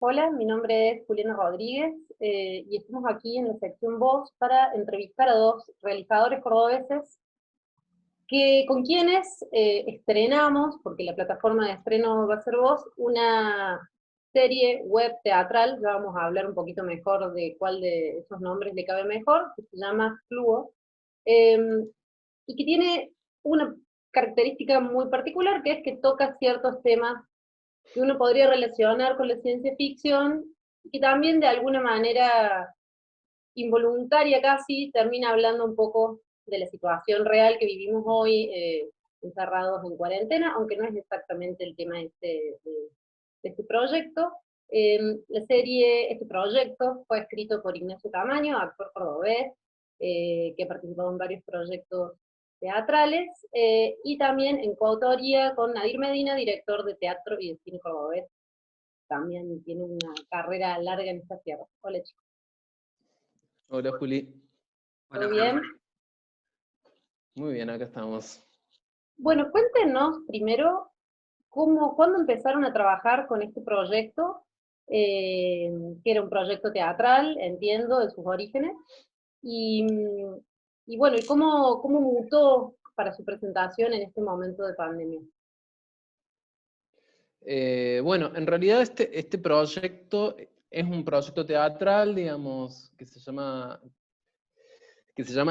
Hola, mi nombre es Juliana Rodríguez y estamos aquí en la sección Voz para entrevistar a dos realizadores cordobeses con quienes estrenamos, porque la plataforma de estreno va a ser Voz, una serie web teatral. Ya vamos a hablar un poquito mejor de cuál de esos nombres le cabe mejor, que se llama Fluo, eh, y que tiene una característica muy particular, que es que toca ciertos temas que uno podría relacionar con la ciencia ficción y que también de alguna manera involuntaria casi termina hablando un poco de la situación real que vivimos hoy, encerrados en cuarentena, aunque no es exactamente el tema de este proyecto. Este proyecto fue escrito por Ignacio Camaño, actor cordobés, que ha participado en varios proyectos teatrales, y también en coautoría con Nadir Medina, director de teatro y de cine cordobés. También tiene una carrera larga en esta tierra. Hola, chicos. Hola Juli, ¿Todo Hola, bien? Juli. muy bien, acá estamos. Bueno, cuéntenos primero cuándo empezaron a trabajar con este proyecto, eh, que era un proyecto teatral, entiendo, de sus orígenes, y, y bueno, y cómo mutó para su presentación en este momento de pandemia. Bueno, en realidad este proyecto es un proyecto teatral, digamos, que se llama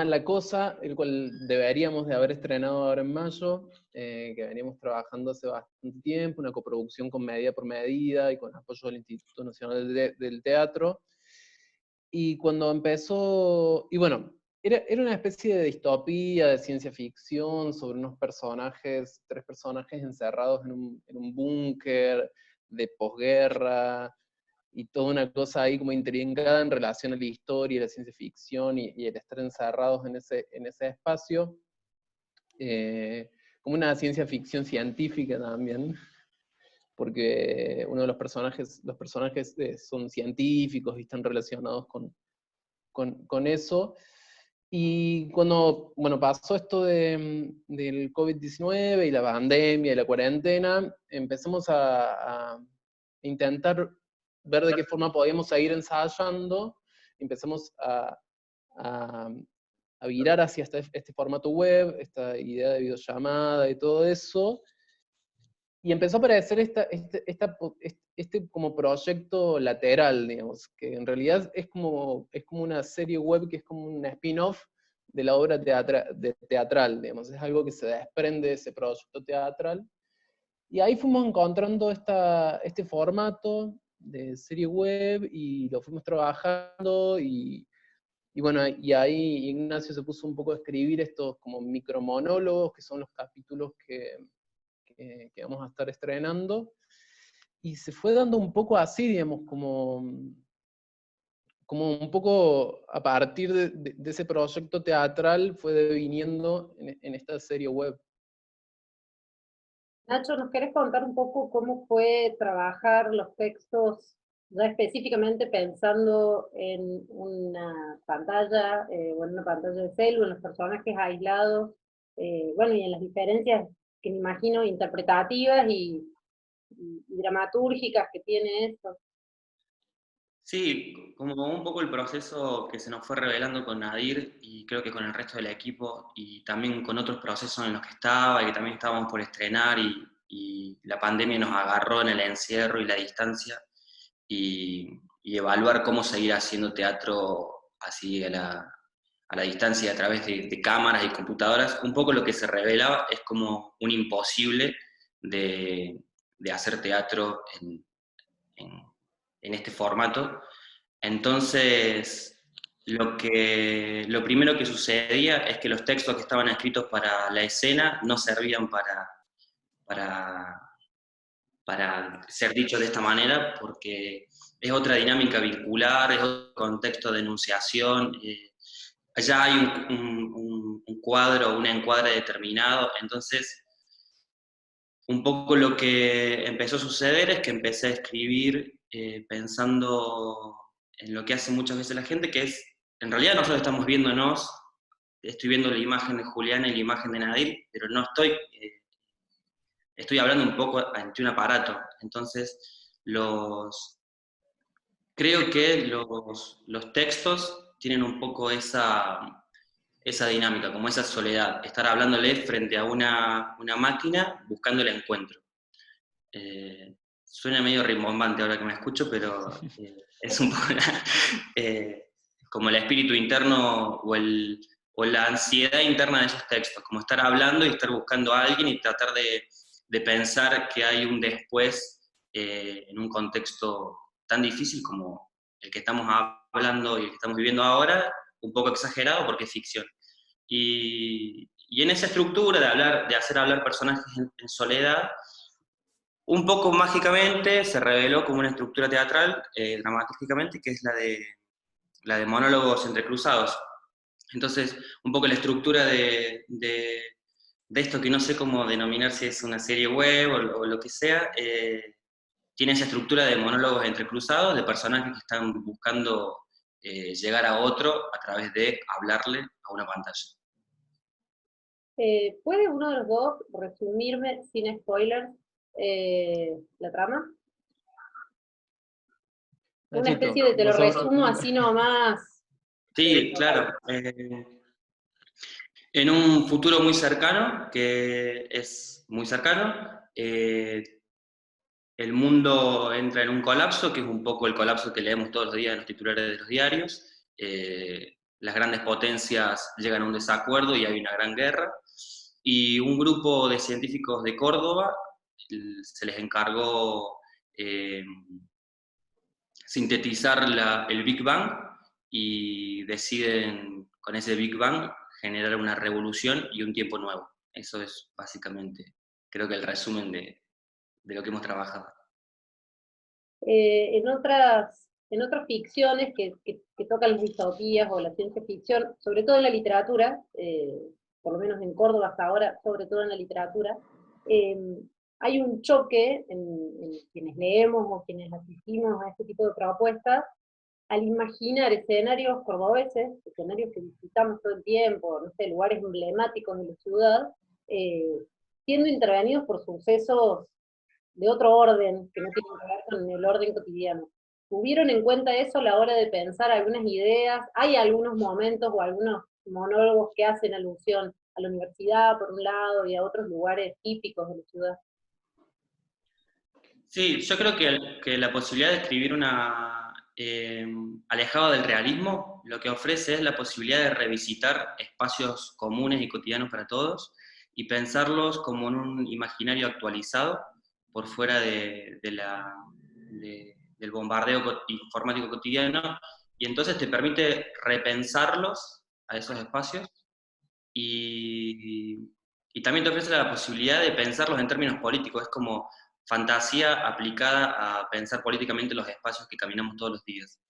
La Cosa, el cual deberíamos de haber estrenado ahora en mayo, que veníamos trabajando hace bastante tiempo, una coproducción con Medida por Medida y con apoyo del Instituto Nacional del Teatro. Y cuando empezó, y bueno, era una especie de distopía, de ciencia ficción, sobre unos personajes, tres personajes encerrados en un búnker de posguerra, y toda una cosa ahí como intrincada en relación a la historia y la ciencia ficción y el estar encerrados en ese espacio, como una ciencia ficción científica también, porque uno de los personajes son científicos y están relacionados con eso. Y cuando, bueno, pasó esto del COVID-19 y la pandemia y la cuarentena, empezamos a intentar ver de qué forma podíamos seguir ensayando. Empezamos a, a virar hacia este formato web, esta idea de videollamada y todo eso. Y empezó a aparecer este como proyecto lateral, digamos, que en realidad es como una serie web que es como un spin-off de la obra teatral, digamos, es algo que se desprende de ese proyecto teatral. Y ahí fuimos encontrando este formato de serie web y lo fuimos trabajando y bueno, y ahí Ignacio se puso un poco a escribir estos como micromonólogos, que son los capítulos que vamos a estar estrenando, y se fue dando un poco así, digamos, como un poco a partir de ese proyecto teatral fue deviniendo en esta serie web. Nacho, ¿nos querés contar un poco cómo fue trabajar los textos, ya específicamente pensando en una pantalla, o en una pantalla de celu, en los personajes aislados, bueno, y en las diferencias que me imagino interpretativas y dramatúrgicas que tiene esto? Sí, como un poco el proceso que se nos fue revelando con Nadir y creo que con el resto del equipo y también con otros procesos en los que estaba y que también estábamos por estrenar y la pandemia nos agarró en el encierro y la distancia y evaluar cómo seguir haciendo teatro así a la distancia a través de cámaras y computadoras. Un poco lo que se revelaba es como un imposible de hacer teatro en en este formato. Entonces, lo primero que sucedía es que los textos que estaban escritos para la escena no servían para, para ser dichos de esta manera, porque es otra dinámica vincular, es otro contexto de enunciación. Allá hay un cuadro, un encuadre determinado, entonces un poco lo que empezó a suceder es que empecé a escribir pensando en lo que hace muchas veces la gente, que es, en realidad nosotros estamos viéndonos, estoy viendo la imagen de Juliana y la imagen de Nadir, pero no estoy hablando un poco ante un aparato. Entonces, Creo que los textos tienen un poco esa dinámica, como esa soledad, estar hablándole frente a una máquina buscando el encuentro. Suena medio rimbombante ahora que me escucho, pero es un poco como el espíritu interno o la ansiedad interna de esos textos, como estar hablando y estar buscando a alguien y tratar de pensar que hay un después en un contexto tan difícil como el que estamos hablando y el que estamos viviendo ahora, un poco exagerado porque es ficción. Y en esa estructura de hacer hablar personajes en soledad, un poco mágicamente se reveló como una estructura teatral, dramatísticamente, que es la de monólogos entrecruzados. Entonces, un poco la estructura de esto, que no sé cómo denominar, si es una serie web o lo que sea, tiene esa estructura de monólogos entrecruzados, de personajes que están buscando llegar a otro a través de hablarle a una pantalla. ¿Puede uno de los dos resumirme, sin spoilers, la trama? Una Nachito, especie de, te lo vos sos- resumo así nomás. Sí, claro. En un futuro muy cercano, que es muy cercano, el mundo entra en un colapso, que es un poco el colapso que leemos todos los días en los titulares de los diarios. Las grandes potencias llegan a un desacuerdo y hay una gran guerra. Y un grupo de científicos de Córdoba se les encargó sintetizar el Big Bang y deciden con ese Big Bang generar una revolución y un tiempo nuevo. Eso es básicamente, creo que el resumen de lo que hemos trabajado. En otras ficciones que tocan las distopías o la ciencia ficción, sobre todo en la literatura, por lo menos en Córdoba hasta ahora, sobre todo en la literatura, eh, hay un choque en quienes leemos o quienes asistimos a este tipo de propuestas, al imaginar escenarios cordobeses, escenarios que visitamos todo el tiempo, no sé, lugares emblemáticos de la ciudad, eh, siendo intervenidos por sucesos de otro orden, que no tienen que ver con el orden cotidiano. ¿Tuvieron en cuenta eso a la hora de pensar algunas ideas? ¿Hay algunos momentos o algunos monólogos que hacen alusión a la universidad, por un lado, y a otros lugares típicos de la ciudad? Sí, yo creo que la posibilidad de escribir alejado del realismo, lo que ofrece es la posibilidad de revisitar espacios comunes y cotidianos para todos y pensarlos como en un imaginario actualizado por fuera del bombardeo informático cotidiano, y entonces te permite repensarlos a esos espacios y también te ofrece la posibilidad de pensarlos en términos políticos. Es como fantasía aplicada a pensar políticamente los espacios que caminamos todos los días.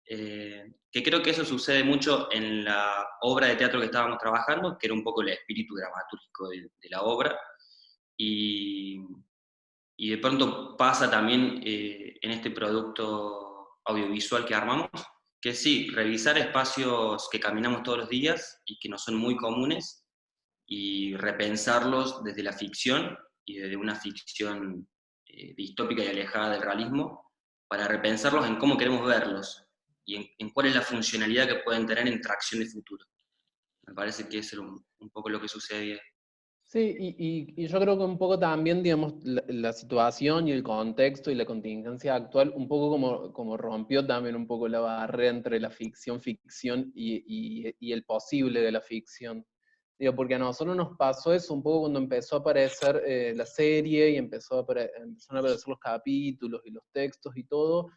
Que creo que eso sucede mucho en la obra de teatro que estábamos trabajando, que era un poco el espíritu dramatúrgico de la obra, y, y de pronto pasa también en este producto audiovisual que armamos, que sí, revisar espacios que caminamos todos los días y que no son muy comunes, y repensarlos desde la ficción y desde una ficción distópica y alejada del realismo, para repensarlos en cómo queremos verlos y en cuál es la funcionalidad que pueden tener en tracción de futuro. Me parece que es un poco lo que sucedía. Sí, y yo creo que un poco también, digamos, la situación y el contexto y la contingencia actual, un poco como rompió también un poco la barrera entre la ficción y el posible de la ficción. Digo, porque a nosotros nos pasó eso un poco cuando empezó a aparecer la serie y empezaron a aparecer los capítulos y los textos y todo.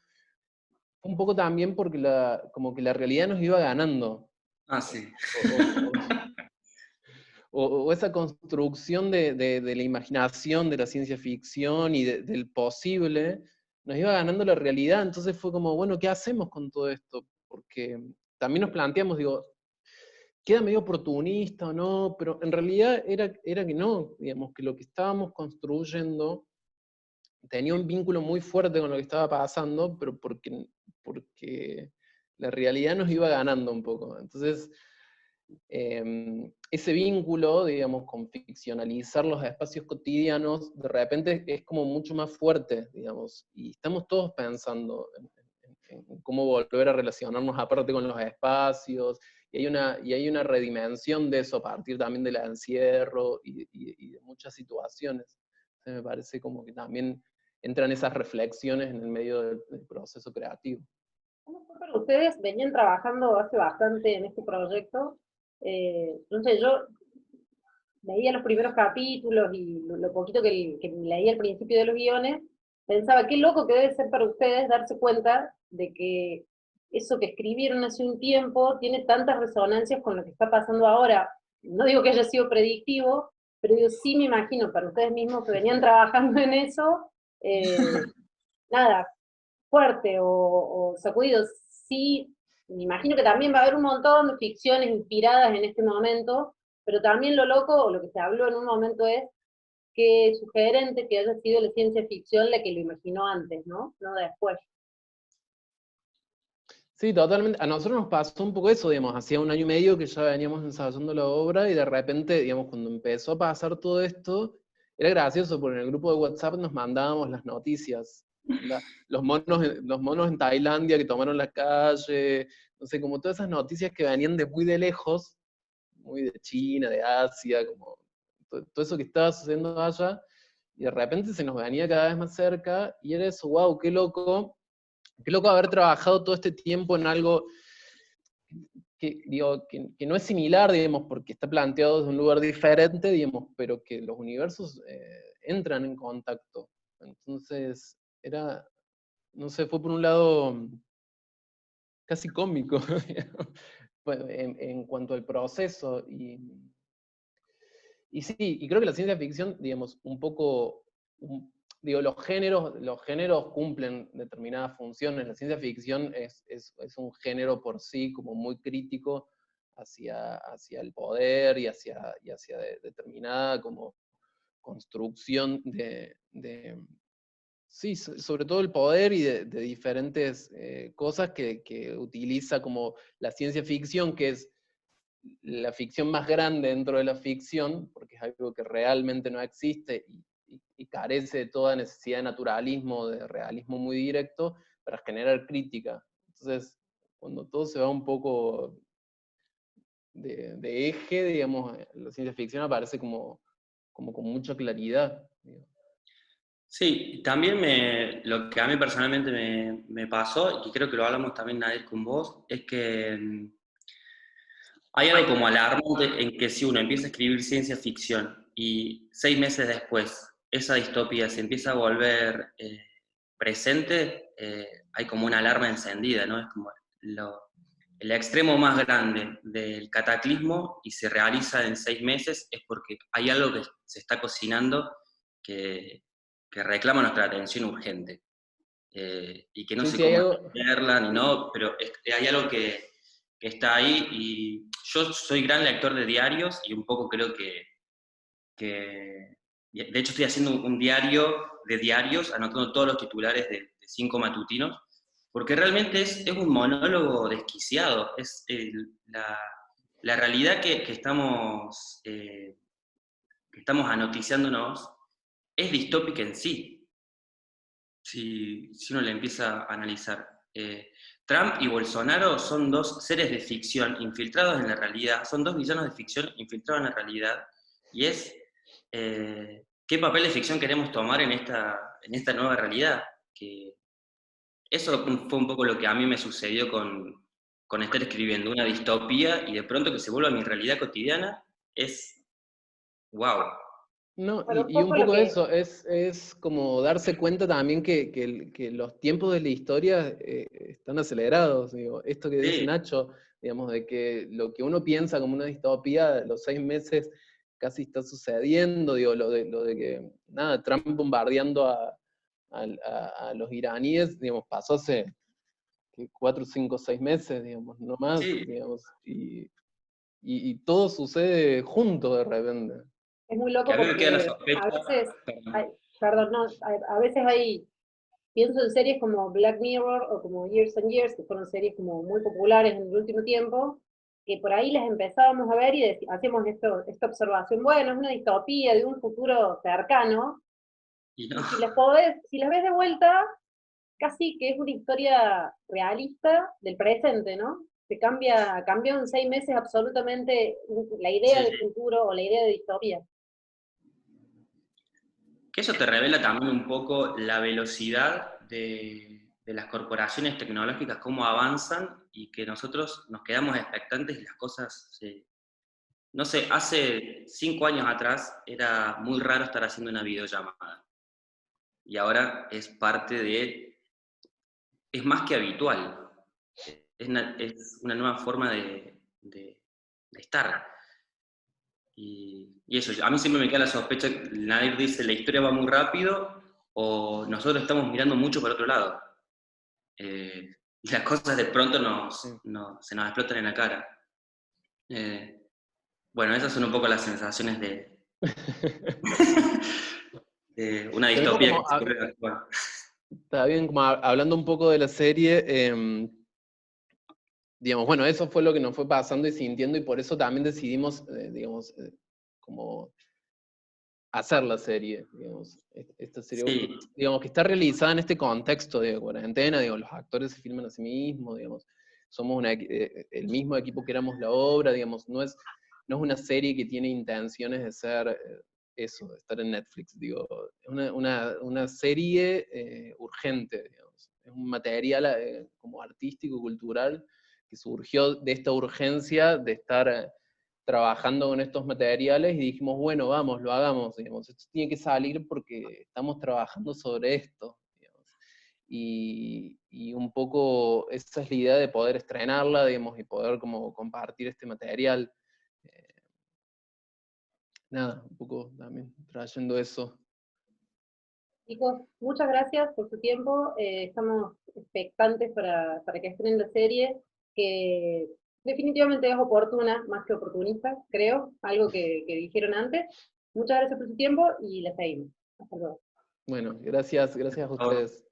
Un poco también porque como que la realidad nos iba ganando. Ah, sí. O esa construcción de la imaginación, de la ciencia ficción y del posible, nos iba ganando la realidad. Entonces fue como, bueno, ¿qué hacemos con todo esto? Porque también nos planteamos, digo, queda medio oportunista o no, pero en realidad era que no, digamos, que lo que estábamos construyendo tenía un vínculo muy fuerte con lo que estaba pasando, pero porque la realidad nos iba ganando un poco. Entonces, ese vínculo, digamos, con ficcionalizar los espacios cotidianos, de repente es como mucho más fuerte, digamos, y estamos todos pensando en cómo volver a relacionarnos aparte con los espacios, y hay una redimensión de eso a partir también del encierro y de muchas situaciones. Entonces me parece como que también entran esas reflexiones en el medio del proceso creativo. ¿Cómo fue para ustedes? Venían trabajando hace bastante en este proyecto. No sé, yo leía los primeros capítulos y lo poquito que leí al principio de los guiones, pensaba, qué loco que debe ser para ustedes darse cuenta de que eso que escribieron hace un tiempo tiene tantas resonancias con lo que está pasando ahora. No digo que haya sido predictivo, pero digo, sí me imagino para ustedes mismos que venían trabajando en eso, nada, fuerte o sacudidos. Sí, me imagino que también va a haber un montón de ficciones inspiradas en este momento, pero también lo loco, o lo que se habló en un momento es que sugerente que haya sido la ciencia ficción la que lo imaginó antes, ¿no? No después. Sí, totalmente. A nosotros nos pasó un poco eso, digamos, hacía 1 año y medio que ya veníamos ensayando la obra y de repente, digamos, cuando empezó a pasar todo esto, era gracioso porque en el grupo de WhatsApp nos mandábamos las noticias. Los monos en Tailandia que tomaron la calle, no sé, como todas esas noticias que venían de muy de lejos, muy de China, de Asia, como todo eso que estaba sucediendo allá, y de repente se nos venía cada vez más cerca, y era eso, wow, qué loco haber trabajado todo este tiempo en algo que, digo, que no es similar, digamos, porque está planteado desde un lugar diferente, digamos, pero que los universos entran en contacto. Entonces, era, no sé, fue por un lado casi cómico, en cuanto al proceso. Y sí, y creo que la ciencia ficción, digamos, un poco, digo, los géneros cumplen determinadas funciones. La ciencia ficción es un género por sí como muy crítico hacia el poder y hacia determinada como construcción sí, sobre todo el poder y de diferentes cosas que utiliza como la ciencia ficción, que es la ficción más grande dentro de la ficción, porque es algo que realmente no existe y carece de toda necesidad de naturalismo, de realismo muy directo, para generar crítica. Entonces, cuando todo se va un poco de eje, digamos, la ciencia ficción aparece como con mucha claridad. Digamos. Sí, también lo que a mí personalmente me pasó, y creo que lo hablamos también, Nadir, con vos, es que hay algo como alarmante en que si uno empieza a escribir ciencia ficción y 6 meses después esa distopía se empieza a volver presente, hay como una alarma encendida, ¿no? Es como el extremo más grande del cataclismo y se realiza en 6 meses es porque hay algo que se está cocinando que reclama nuestra atención urgente. Y que no sé Sí, hay cómo algo, entenderla ni no, pero hay algo que está ahí y yo soy gran lector de diarios y un poco creo que de hecho estoy haciendo un diario de diarios, anotando todos los titulares de 5 matutinos, porque realmente es un monólogo desquiciado, es la realidad que estamos anoticiándonos es distópica en sí, si uno le empieza a analizar. Trump y Bolsonaro son dos seres de ficción infiltrados en la realidad, son dos villanos de ficción infiltrados en la realidad, y es qué papel de ficción queremos tomar en esta nueva realidad. Que eso fue un poco lo que a mí me sucedió con estar escribiendo una distopía y de pronto que se vuelva mi realidad cotidiana, es wow. no, Bueno, un y un poco lo poco que, eso, es como darse cuenta también que los tiempos de la historia están acelerados, digo, esto que dice Sí, Nacho, digamos, de que lo que uno piensa como una distopía, los 6 meses casi está sucediendo, digo, lo de que, nada, Trump bombardeando a los iraníes, digamos, pasó hace 4, 5, 6 meses, digamos, no más, sí, digamos, y todo sucede junto de repente. es muy que loco a mí me queda la porque sospecha, a veces, perdón. perdón, no, a veces hay, pienso en series como Black Mirror o como Years and Years, que fueron series como muy populares en el último tiempo, que por ahí las empezábamos a ver y hacemos esta observación, bueno, es una distopía de un futuro cercano, Y no, y si las ves de vuelta, casi que es una historia realista del presente, ¿no? Cambió en 6 meses absolutamente la idea Sí. de futuro o la idea de distopía. Que eso te revela también un poco la velocidad de las corporaciones tecnológicas, cómo avanzan y que nosotros nos quedamos expectantes y las cosas se... No sé, hace 5 años atrás era muy raro estar haciendo una videollamada. Y ahora es parte de... Es más que habitual. Es una nueva forma de estar. Y eso, a mí siempre me queda la sospecha, Nadir dice, la historia va muy rápido, o nosotros estamos mirando mucho para otro lado. Y las cosas de pronto se nos explotan en la cara. Bueno, esas son un poco las sensaciones de una Tenemos distopía como, que se puede actuar. está bien, como hablando un poco de la serie, digamos, bueno, eso fue lo que nos fue pasando y sintiendo, y por eso también decidimos, digamos, como hacer la serie, digamos. Esta serie, Sí, digamos, que está realizada en este contexto de cuarentena, digo, los actores se filman a sí mismos, digamos, somos el mismo equipo que éramos la obra, digamos, no es una serie que tiene intenciones de ser eso, de estar en Netflix, digo, es una serie urgente, digamos. Es un material como artístico, cultural, que surgió de esta urgencia de estar trabajando con estos materiales y dijimos, bueno, vamos, lo hagamos, digamos, esto tiene que salir porque estamos trabajando sobre esto, digamos. Y un poco esa es la idea de poder estrenarla, digamos, y poder como compartir este material. Nada, un poco también trayendo eso. Chicos, muchas gracias por su tiempo. Estamos expectantes para que estrenen la serie, que definitivamente es oportuna, más que oportunista, creo, algo que dijeron antes. Muchas gracias por su tiempo y la seguimos. Hasta luego. Bueno, gracias a ustedes.